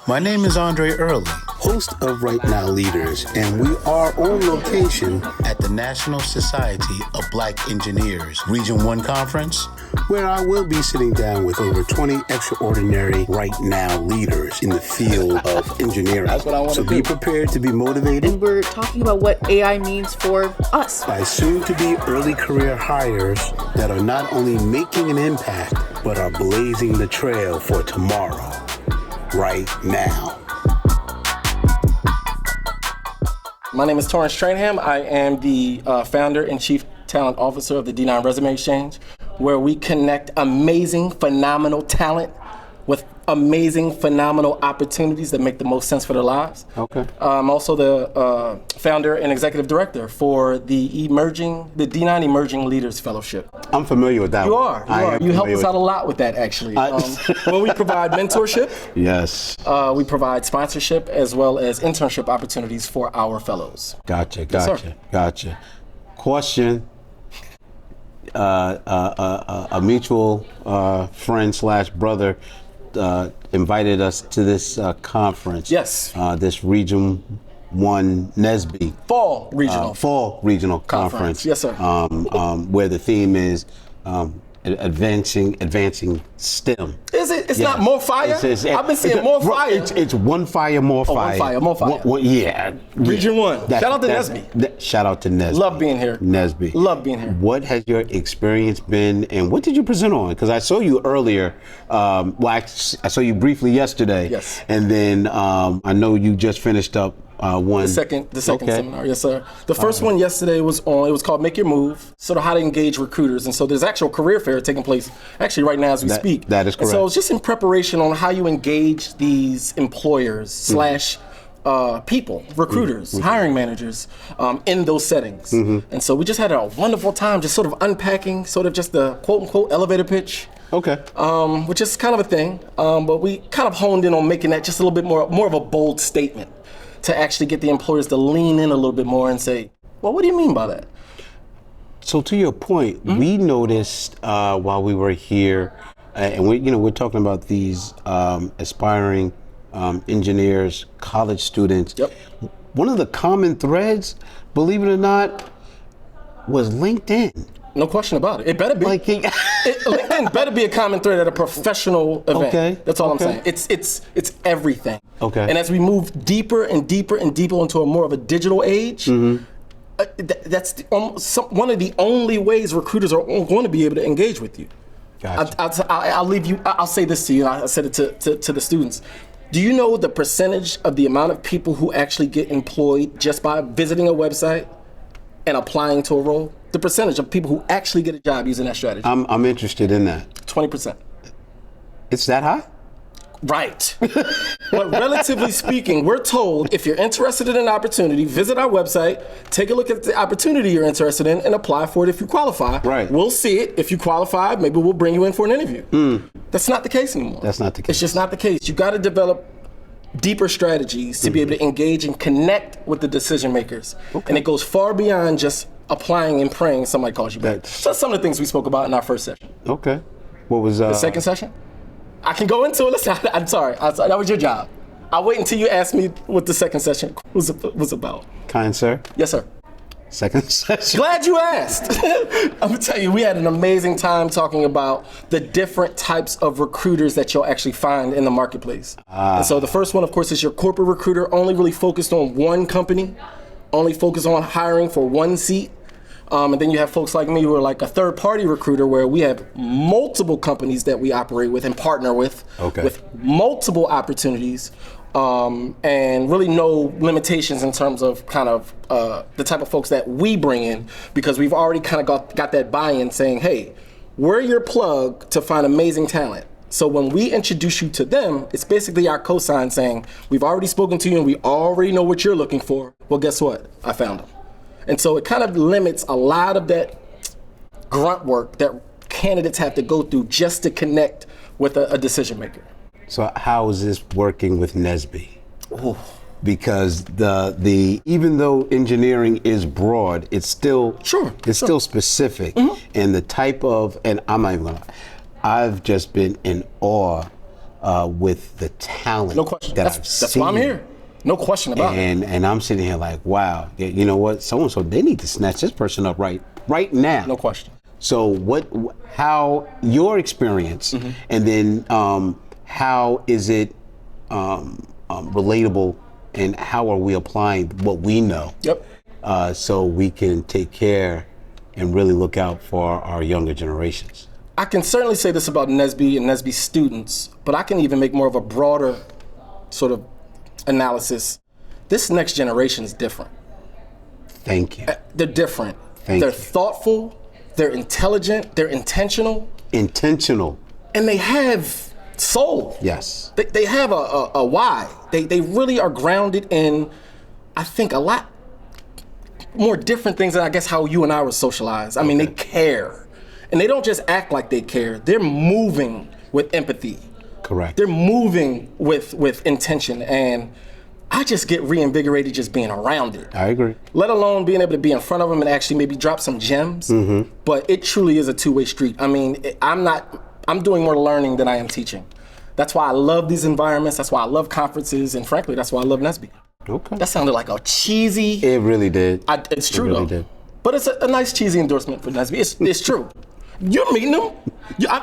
My name is Andre Early, host of Right Now Leaders, and we are on location at the National Society of Black Engineers Region 1 Conference, where I will be sitting down with over 20 extraordinary Right Now leaders in the field of engineering. That's what I want to do. So be prepared to be motivated. And we're talking about what AI means for us. By soon-to-be early career hires that are not only making an impact, but are blazing the trail for tomorrow, right now. My name is Torrence Traynham. I am the founder and chief talent officer of the D9 Resume Exchange, where we connect amazing, phenomenal talent with amazing, phenomenal opportunities that make the most sense for their lives. Okay. I'm also the founder and executive director for the D9 Emerging Leaders Fellowship. I'm familiar with that. You are. You help us out a lot with that, actually. Well, we provide mentorship. Yes. We provide sponsorship as well as internship opportunities for our fellows. Gotcha. Yes, Question. A mutual friend / brother invited us to this conference. Yes. This Region 1 NSBE. Fall Regional Conference. Yes, sir. Where the theme is advancing STEM. Is it? It's not more fire? I've been seeing more fire. It's one fire, more fire. More fire. Yeah. Region 1. Shout out to NSBE. Shout out to NSBE. Love being here. NSBE. Love being here. What has your experience been, and what did you present on? Because I saw you earlier. I saw you briefly yesterday. Yes. And then I know you just finished up one. The second seminar, yes, sir. The first one yesterday was called Make Your Move, sort of how to engage recruiters. And so there's actual career fair taking place actually right now as we speak. That is correct. And so it's just in preparation on how you engage these employers / people, recruiters, hiring managers in those settings. And so we just had a wonderful time just sort of unpacking sort of just the quote unquote elevator pitch. Okay. Which is kind of a thing, but we kind of honed in on making that just a little bit more of a bold statement to actually get the employers to lean in a little bit more and say, well, what do you mean by that? So to your point, we noticed while we were here, and we're talking about these aspiring engineers, college students. Yep. One of the common threads, believe it or not, was LinkedIn. No question about it. It better be. LinkedIn better be a common thread at a professional event. Okay. That's all I'm saying. It's everything. Okay. And as we move deeper and deeper and deeper into a more of a digital age, that's one of the only ways recruiters are going to be able to engage with you. Gotcha. I'll say this to you. I said it to the students. Do you know the percentage of the amount of people who actually get employed just by visiting a website and applying to a role? The percentage of people who actually get a job using that strategy. I'm interested in that. 20%. It's that high? Right. But relatively speaking, we're told if you're interested in an opportunity, visit our website, take a look at the opportunity you're interested in, and apply for it if you qualify. Right. We'll see it. If you qualify, maybe we'll bring you in for an interview. That's not the case anymore. That's not the case. It's just not the case. You got to develop deeper strategies to be able to engage and connect with the decision makers. Okay. And it goes far beyond just applying and praying somebody calls you back. So that's some of the things we spoke about in our first session. Okay. What was the second session? I can go into it. Listen, I'm sorry. That was your job. I'll wait until you ask me what the second session was about. Kind sir? Yes, sir. Second session. Glad you asked. I'm gonna tell you, we had an amazing time talking about the different types of recruiters that you'll actually find in the marketplace. And so the first one, of course, is your corporate recruiter, only really focused on one company, only focused on hiring for one seat. And then you have folks like me who are like a third-party recruiter where we have multiple companies that we operate with and partner with multiple opportunities and really no limitations in terms of kind of the type of folks that we bring in because we've already kind of got that buy-in saying, hey, we're your plug to find amazing talent. So when we introduce you to them, it's basically our cosign saying, we've already spoken to you and we already know what you're looking for. Well, guess what? I found them. And so it kind of limits a lot of that grunt work that candidates have to go through just to connect with a decision maker. So how is this working with NSBE? Because the even though engineering is broad, it's still still specific. And the type of, and I'm not even gonna, I've just been in awe with the talent. No question. That That's why I'm here. No question about it. And I'm sitting here like, wow, you know what? So they need to snatch this person up right now. No question. So how your experience, and then how is it relatable, and how are we applying what we know? Yep. So we can take care and really look out for our younger generations. I can certainly say this about NSBE and NSBE students, but I can even make more of a broader sort of analysis. This next generation is different. Thank you. They're different. Thank They're you. thoughtful, they're intelligent, they're intentional, Intentional. and they have soul. Yes. They have a why. They really are grounded in, I think, a lot more different things than I guess how you and I were socialized. I mean, they care. And they don't just act like they care. They're moving with empathy. Correct. They're moving with intention. And I just get reinvigorated just being around it. I agree. Let alone being able to be in front of them and actually maybe drop some gems. But it truly is a two-way street. I mean, I'm doing more learning than I am teaching. That's why I love these environments. That's why I love conferences. And frankly, that's why I love NSBE. Okay. That sounded like a cheesy. It really did. It's true, it really though. did. But it's a nice cheesy endorsement for NSBE. It's true. You're meeting them.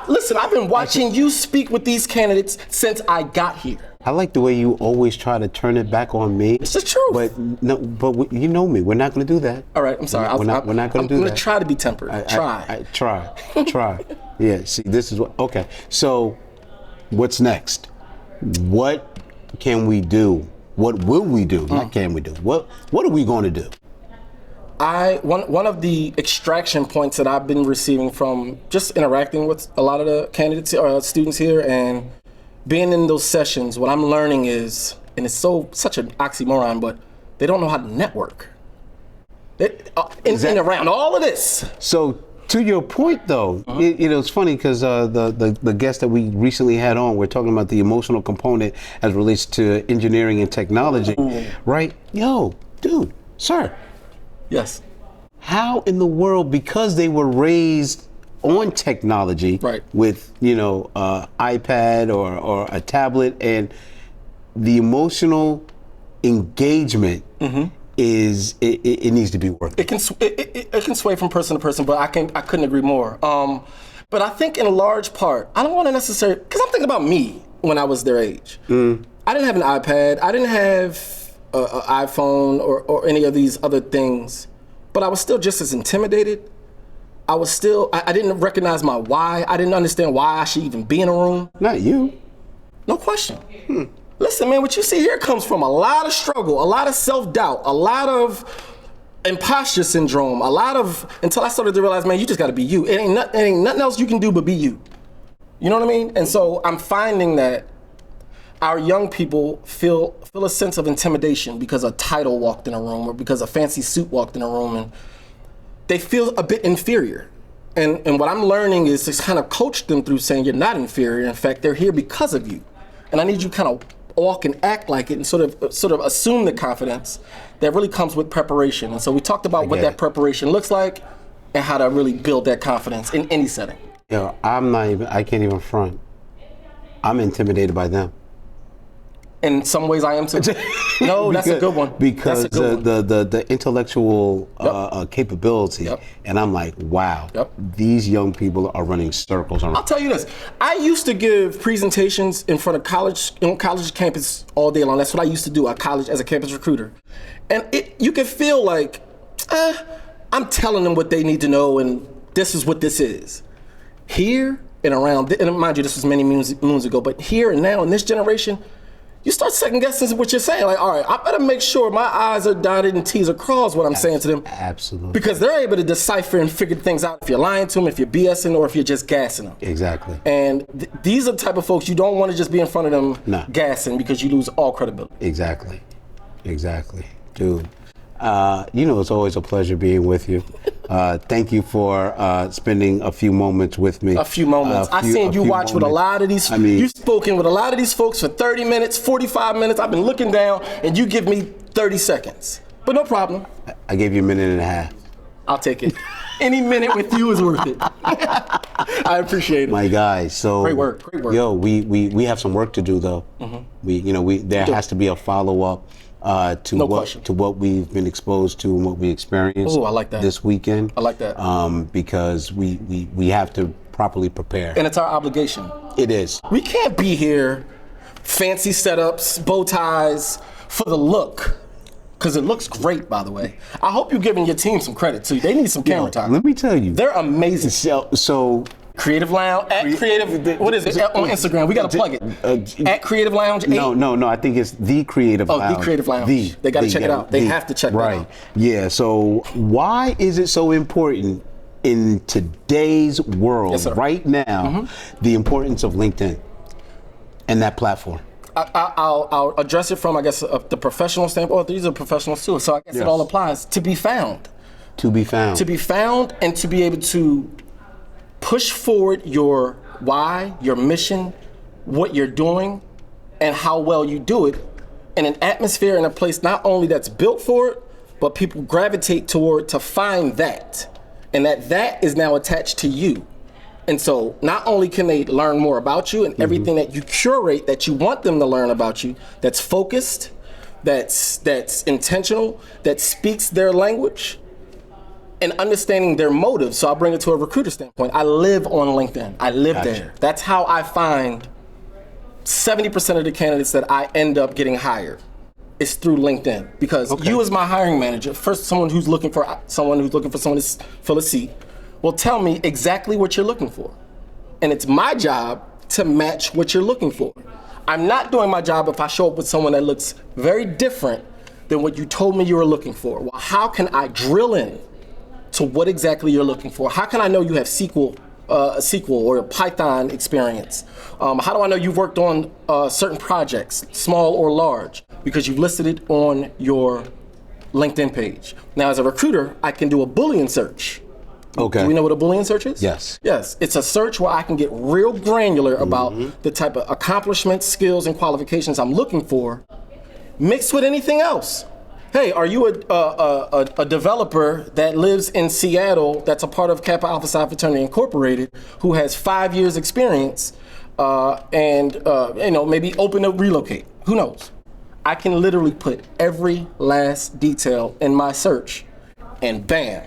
Listen, I've been watching you speak with these candidates since I got here. I like the way you always try to turn it back on me. It's the truth. But you know me. We're not going to do that. All right, I'm sorry. We're not going to do that. I'm going to try to be tempered. Try. Yeah. See, this is what. Okay. So, what's next? What can we do? What will we do? Not can we do. What are we going to do? One of the extraction points that I've been receiving from just interacting with a lot of the candidates or students here and being in those sessions, what I'm learning is, and it's such an oxymoron, but they don't know how to network. In around all of this. So to your point, though, it's funny because the guest that we recently had on, we're talking about the emotional component as relates to engineering and technology, right? Yo, dude, sir. Yes. How in the world, because they were raised on technology, right, with iPad or a tablet, and the emotional engagement is it needs to be worth it. It can sway from person to person, but I couldn't agree more. But I think in a large part, I don't want to necessarily, because I'm thinking about me when I was their age. I didn't have an iPad. I didn't have an iPhone or any of these other things, but I was still just as intimidated. I didn't recognize my why. I didn't understand why I should even be in a room. Not you. No question. Listen, man, what you see here comes from a lot of struggle, a lot of self-doubt, a lot of imposter syndrome, until I started to realize, man, you just got to be you. It ain't nothing else you can do but be you. You know what I mean? And so I'm finding that our young people feel a sense of intimidation because a title walked in a room or because a fancy suit walked in a room, and they feel a bit inferior. And what I'm learning is to kind of coach them through saying you're not inferior. In fact, they're here because of you. And I need you to kind of walk and act like it and sort of assume the confidence that really comes with preparation. And so we talked about what that preparation looks like and how to really build that confidence in any setting. I can't even front. I'm intimidated by them. In some ways I am too. No, that's a good one. Because the intellectual capability, and I'm like, wow, these young people are running circles around. I'll tell you this, I used to give presentations in front of college campus all day long. That's what I used to do at college as a campus recruiter. And you can feel like, I'm telling them what they need to know and this is what this is. Here and around, and mind you, this was many moons ago, but here and now in this generation, you start second guessing what you're saying. Like, all right, I better make sure my I's are dotted and T's are crossed what I'm saying to them. Absolutely. Because they're able to decipher and figure things out if you're lying to them, if you're BSing, or if you're just gassing them. Exactly. And these are the type of folks you don't want to just be in front of them gassing because you lose all credibility. Exactly. Dude. It's always a pleasure being with you. Thank you for spending a few moments with me. A few moments. I've seen you watch with a lot of these. You've spoken with a lot of these folks for 30 minutes, 45 minutes. I've been looking down, and you give me 30 seconds. But no problem. I gave you a minute and a half. I'll take it. Any minute with you is worth it. I appreciate it. My guy. So Great work. Great work. Yo, we have some work to do though. There has to be a follow up to what we've been exposed to and what we experienced. Oh, I like that. This weekend. I like that. Because we have to properly prepare. And it's our obligation. It is. We can't be here, fancy setups, bow ties, for the look. Because it looks great, by the way. I hope you're giving your team some credit too. They need some camera time. Let me tell you. They're amazing. So Creative Lounge, at Creative, what is it? On Instagram, we got to plug it. At Creative Lounge 8. No, I think it's The Creative Lounge. The Creative Lounge. They got to check it out. They have to check that out. Right. Yeah, so why is it so important in today's world, right now, the importance of LinkedIn and that platform? I'll address it from, I guess, the professional standpoint. These are professionals too, so I guess it all applies. To be found. To be found. To be found and to be able to push forward your why, your mission, what you're doing, and how well you do it in an atmosphere and a place not only that's built for it, but people gravitate toward to find that. And that is now attached to you. And so not only can they learn more about you and everything that you curate that you want them to learn about you, that's focused, that's intentional, that speaks their language, and understanding their motives. So I'll bring it to a recruiter standpoint. I live on LinkedIn. I live there. That's how I find 70% of the candidates that I end up getting hired. It's through LinkedIn. Because you as my hiring manager, first someone who's looking for someone to fill a seat, will tell me exactly what you're looking for. And it's my job to match what you're looking for. I'm not doing my job if I show up with someone that looks very different than what you told me you were looking for. Well, how can I drill in to what exactly you're looking for? How can I know you have SQL or Python experience? How do I know you've worked on certain projects, small or large? Because you've listed it on your LinkedIn page. Now, as a recruiter, I can do a Boolean search. Okay. Do we know what a Boolean search is? Yes. Yes. It's a search where I can get real granular about the type of accomplishments, skills, and qualifications I'm looking for, mixed with anything else. Hey, are you a developer that lives in Seattle that's a part of Kappa Alpha Psi Fraternity Incorporated who has 5 years experience and maybe open to relocate? Who knows? I can literally put every last detail in my search and bam.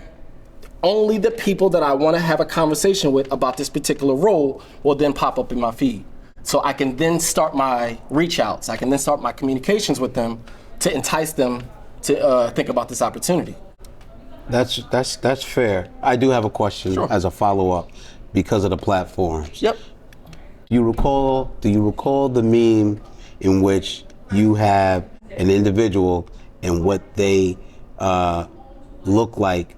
Only the people that I want to have a conversation with about this particular role will then pop up in my feed. So I can then start my reach outs. I can then start my communications with them to entice them to think about this opportunity. That's fair. I do have a question as a follow-up because of the platforms. Yep. Do you recall the meme in which you have an individual and what they look like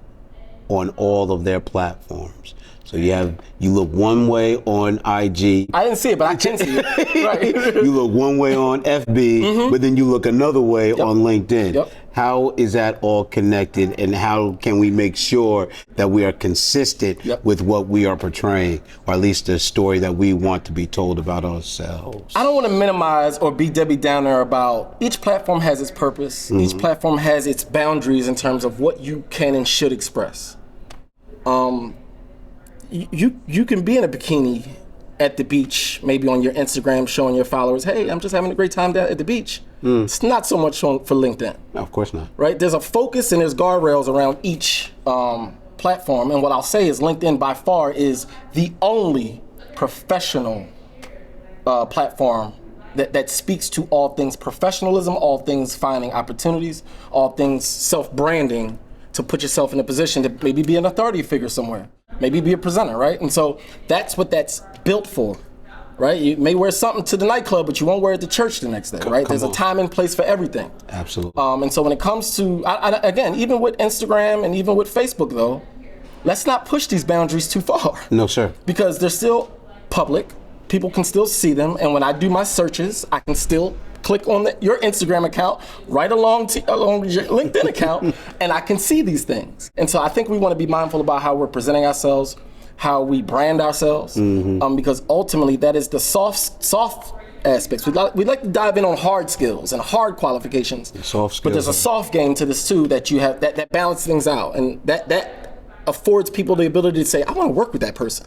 on all of their platforms? So you look one way on IG. I didn't see it, but I can see it. Right. You look one way on FB, but then you look another way on LinkedIn. Yep. How is that all connected, and how can we make sure that we are consistent with what we are portraying, or at least the story that we want to be told about ourselves? I don't want to minimize or be Debbie Downer about each platform has its purpose. Each platform has its boundaries in terms of what you can and should express. You can be in a bikini at the beach, maybe on your Instagram showing your followers, hey, I'm just having a great time down at the beach. It's not so much for LinkedIn. No, of course not. Right? There's a focus and there's guardrails around each platform. And what I'll say is LinkedIn by far is the only professional platform that speaks to all things professionalism, all things finding opportunities, all things self-branding to put yourself in a position to maybe be an authority figure somewhere, maybe be a presenter, right? And so that's what that's built for, right? You may wear something to the nightclub, but you won't wear it to church the next day, right? There's a time and place for everything. Absolutely. And so when it comes to, again, even with Instagram and even with Facebook though, let's not push these boundaries too far. No, sir. Because they're still public, people can still see them, and when I do my searches, I can still click on your Instagram account, right along your LinkedIn account, and I can see these things. And so I think we want to be mindful about how we're presenting ourselves, how we brand ourselves, because ultimately that is the soft aspects. We'd like to dive in on hard skills and hard qualifications, soft skills, but there's a soft game to this too that you have that balance things out, and that affords people the ability to say, I want to work with that person.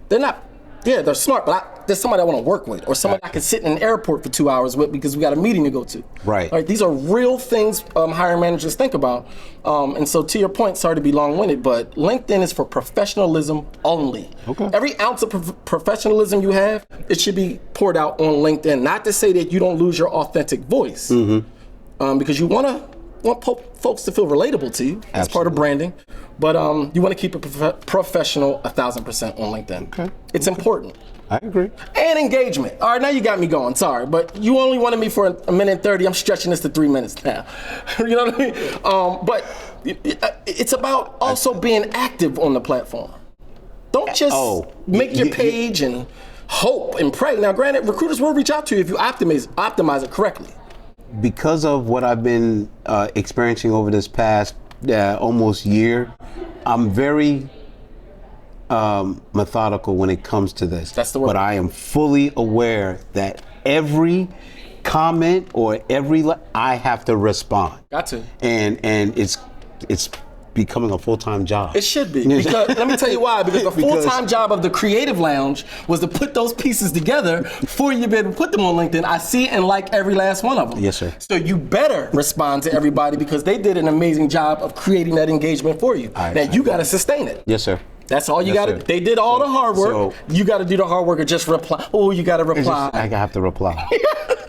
they're not. Yeah, they're smart, but there's somebody I want to work with, or somebody I can sit in an airport for 2 hours with because we got a meeting to go to. Right. All right. These are real things hiring managers think about. And so, to your point, sorry to be long-winded, but LinkedIn is for professionalism only. Okay. Every ounce of professionalism you have, it should be poured out on LinkedIn. Not to say that you don't lose your authentic voice, because you want folks to feel relatable to you. That's part of branding. But you want to keep it professional 1,000% on LinkedIn. Okay. It's important. I agree. And engagement. All right, now you got me going. Sorry, but you only wanted me for a minute and 30. I'm stretching this to 3 minutes now. You know what I mean? But it's about also being active on the platform. Don't just make your page and hope and pray. Now, granted, recruiters will reach out to you if you optimize it correctly. Because of what I've been experiencing over this past almost year, I'm very methodical when it comes to this. That's the word. But I am fully aware that every comment or I have to respond. Got to. And it's becoming a full-time job. It should be. Because let me tell you why. Because the full-time job of the Creative Lounge was to put those pieces together for you to be able to put them on LinkedIn. I see and like every last one of them. Yes, sir. So you better respond to everybody because they did an amazing job of creating that engagement for you. Now you got to sustain it. Yes, sir. That's all you got to do. They did all the hard work. You got to do the hard work and just reply. Oh, you got to reply. I have to reply.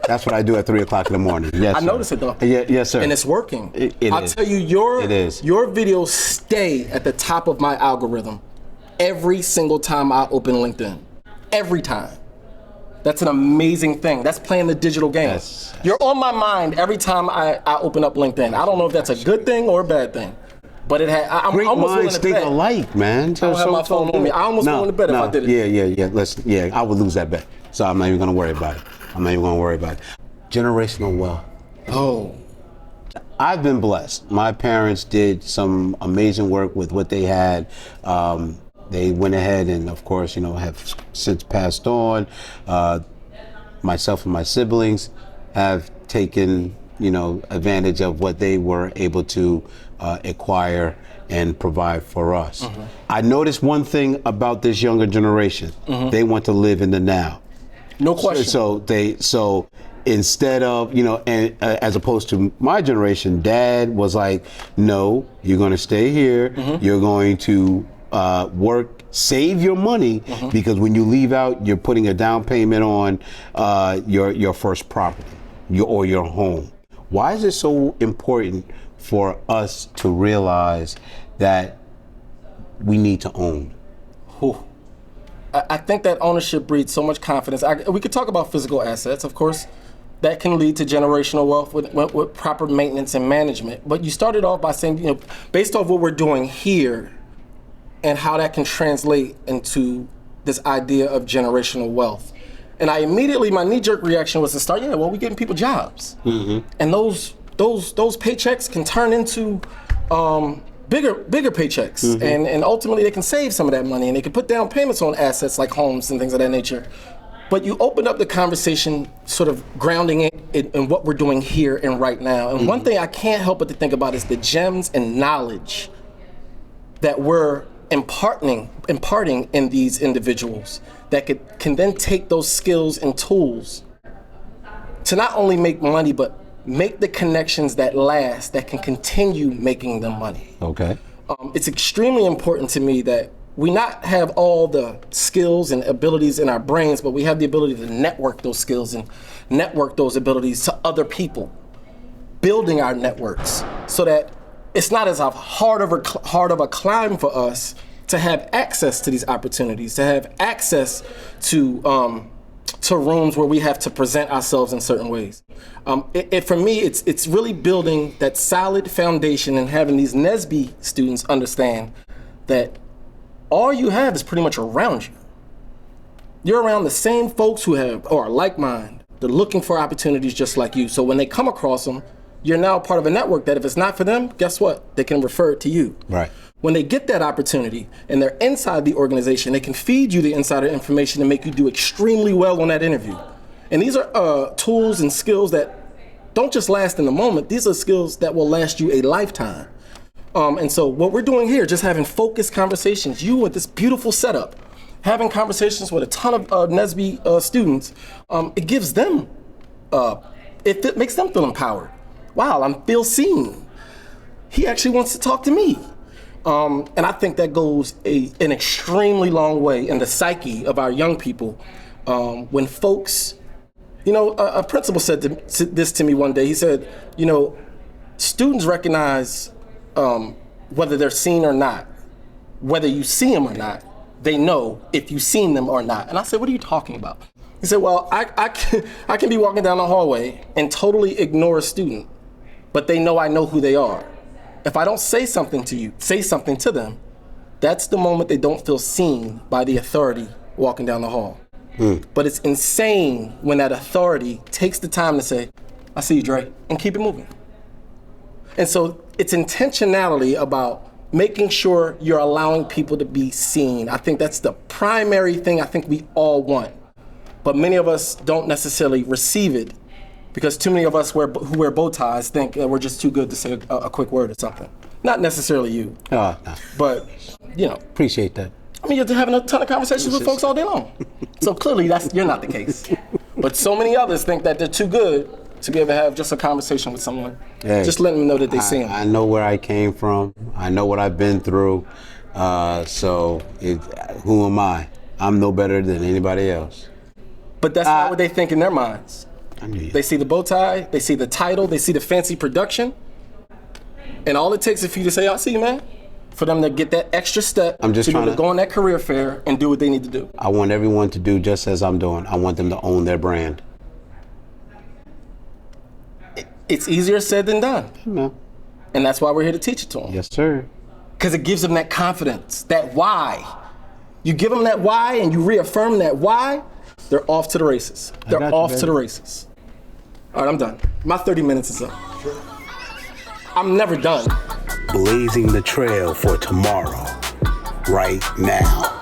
That's what I do at 3 o'clock in the morning. Yes, I notice it though. Yes, sir. And it's working. I'll tell you, your videos stay at the top of my algorithm every single time I open LinkedIn. Every time. That's an amazing thing. That's playing the digital game. You're on my mind every time I open up LinkedIn. I don't know if that's a good thing or a bad thing. But I'm great almost minds think alike, man. I don't have my phone on me. I almost willing to bet if I did it. Yeah. I would lose that bet. So I'm not even gonna worry about it. Generational wealth. Oh. I've been blessed. My parents did some amazing work with what they had. They went ahead and, of course, have since passed on. Myself and my siblings have taken, advantage of what they were able to acquire and provide for us. I noticed one thing about this younger generation. They want to live in the now. No question. So instead of, and as opposed to my generation, Dad was like, no, you're going to stay here. You're going to work, save your money, because when you leave out, you're putting a down payment on your first property, your home. Why is it so important for us to realize that we need to own? I think that ownership breeds so much confidence. We could talk about physical assets, of course. That can lead to generational wealth with proper maintenance and management. But you started off by saying, based off what we're doing here and how that can translate into this idea of generational wealth. And my knee-jerk reaction was to start, we're getting people jobs. And those paychecks can turn into bigger paychecks, and ultimately they can save some of that money, and they can put down payments on assets like homes and things of that nature. But you open up the conversation, sort of grounding it in what we're doing here and right now. And one thing I can't help but to think about is the gems and knowledge that we're imparting in these individuals that can then take those skills and tools to not only make money, but make the connections that last, that can continue making them money. Okay. It's extremely important to me that we not have all the skills and abilities in our brains, but we have the ability to network those skills and network those abilities to other people, building our networks so that it's not as hard of a climb for us to have access to these opportunities, to have access to rooms where we have to present ourselves in certain ways. For me, it's really building that solid foundation and having these NSBE students understand that all you have is pretty much around you. You're around the same folks who are like mind. They're looking for opportunities just like you. So when they come across them, you're now part of a network that if it's not for them, guess what? They can refer it to you. Right. When they get that opportunity and they're inside the organization, they can feed you the insider information and make you do extremely well on that interview. And these are tools and skills that don't just last in the moment. These are skills that will last you a lifetime. And so what we're doing here, just having focused conversations, you with this beautiful setup, having conversations with a ton of NSBE students, it gives them, it makes them feel empowered. Wow, I feel seen. He actually wants to talk to me. And I think that goes an extremely long way in the psyche of our young people. When folks, a principal said this to me one day. He said, students recognize whether they're seen or not, whether you see them or not. They know if you've seen them or not. And I said, what are you talking about? He said, well, I can be walking down the hallway and totally ignore a student, but they know I know who they are. If I don't say something to them, that's the moment they don't feel seen by the authority walking down the hall. But it's insane when that authority takes the time to say, I see you, Dre, and keep it moving. And so it's intentionality about making sure you're allowing people to be seen. I think that's the primary thing I think we all want. But many of us don't necessarily receive it because too many of us who wear bow ties think we're just too good to say a quick word or something. Not necessarily you, no. But Appreciate that. I mean, you're having a ton of conversations with folks all day long. So clearly you're not the case. But so many others think that they're too good to be able to have just a conversation with someone. Hey, just letting them know that they see them. I know where I came from. I know what I've been through. So who am I? I'm no better than anybody else. But that's not what they think in their minds. They see the bow tie, they see the title, they see the fancy production. And all it takes is for you to say, I see you, man. For them to get that extra step to go on that career fair and do what they need to do. I want everyone to do just as I'm doing. I want them to own their brand. It's easier said than done. No. And that's why we're here to teach it to them. Yes, sir. Because it gives them that confidence, that why. You give them that why and you reaffirm that why, they're off to the races. They're off to the races. All right, I'm done. My 30 minutes is up. Sure. I'm never done. Blazing the trail for tomorrow, right now.